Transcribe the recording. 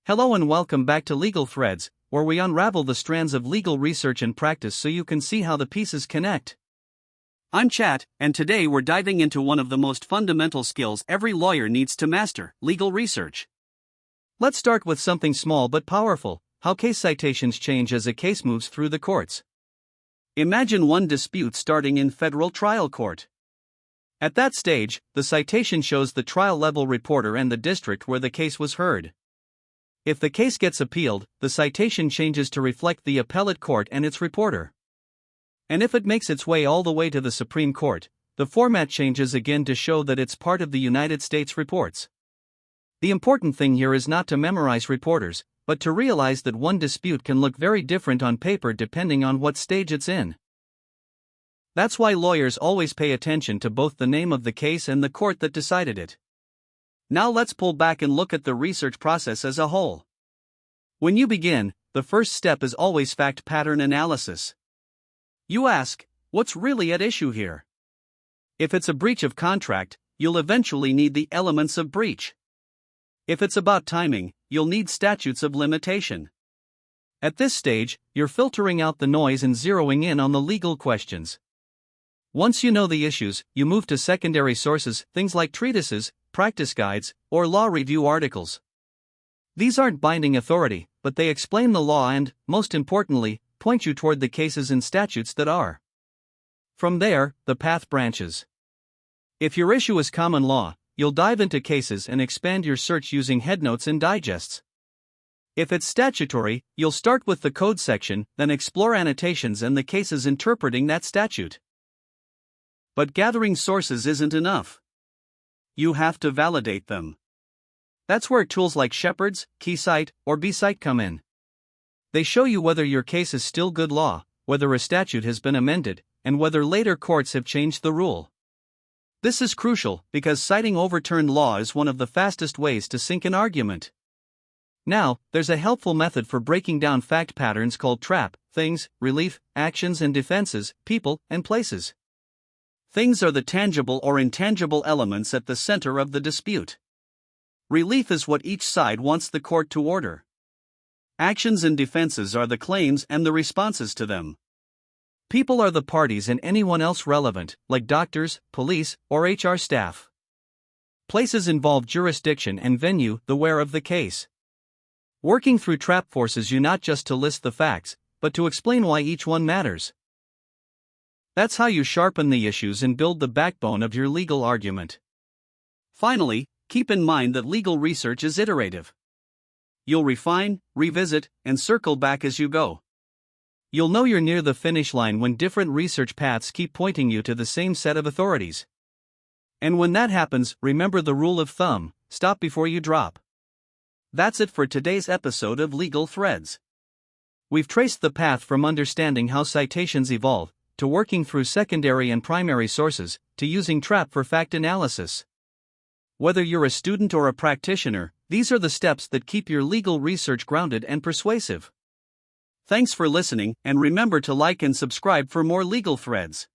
Hello and welcome back to Legal Threads, where we unravel the strands of legal research and practice so you can see how the pieces connect. I'm Chat, and today we're diving into one of the most fundamental skills every lawyer needs to master: legal research. Let's start with something small but powerful: how case citations change as a case moves through the courts. Imagine one dispute starting in federal trial court. At that stage, the citation shows the trial-level reporter and the district where the case was heard. If the case gets appealed, the citation changes to reflect the appellate court and its reporter. And if it makes its way all the way to the Supreme Court, the format changes again to show that it's part of the United States reports. The important thing here is not to memorize reporters, but to realize that one dispute can look very different on paper depending on what stage it's in. That's why lawyers always pay attention to both the name of the case and the court that decided it. Now let's pull back and look at the research process as a whole. When you begin, the first step is always fact pattern analysis. You ask, what's really at issue here? If it's a breach of contract, you'll eventually need the elements of breach. If it's about timing, you'll need statutes of limitation. At this stage, you're filtering out the noise and zeroing in on the legal questions. Once you know the issues, you move to secondary sources, things like treatises, practice guides, or law review articles. These aren't binding authority, but they explain the law and, most importantly, point you toward the cases and statutes that are. From there, the path branches. If your issue is common law, you'll dive into cases and expand your search using headnotes and digests. If it's statutory, you'll start with the code section, then explore annotations and the cases interpreting that statute. But gathering sources isn't enough. You have to validate them. That's where tools like Shepard's, KeyCite, or BCite come in. They show you whether your case is still good law, whether a statute has been amended, and whether later courts have changed the rule. This is crucial because citing overturned law is one of the fastest ways to sink an argument. Now, there's a helpful method for breaking down fact patterns called TRAPP: things, relief, actions and defenses, people, and places. Things are the tangible or intangible elements at the center of the dispute. Relief is what each side wants the court to order. Actions and defenses are the claims and the responses to them. People are the parties and anyone else relevant, like doctors, police, or HR staff. Places involve jurisdiction and venue, the where of the case. Working through TRAPP forces you not just to list the facts, but to explain why each one matters. That's how you sharpen the issues and build the backbone of your legal argument. Finally, keep in mind that legal research is iterative. You'll refine, revisit, and circle back as you go. You'll know you're near the finish line when different research paths keep pointing you to the same set of authorities. And when that happens, remember the rule of thumb: stop before you drop. That's it for today's episode of Legal Threads. We've traced the path from understanding how citations evolve, to working through secondary and primary sources, to using TRAPP for fact analysis. Whether you're a student or a practitioner, these are the steps that keep your legal research grounded and persuasive. Thanks for listening, and remember to like and subscribe for more Legal Threads.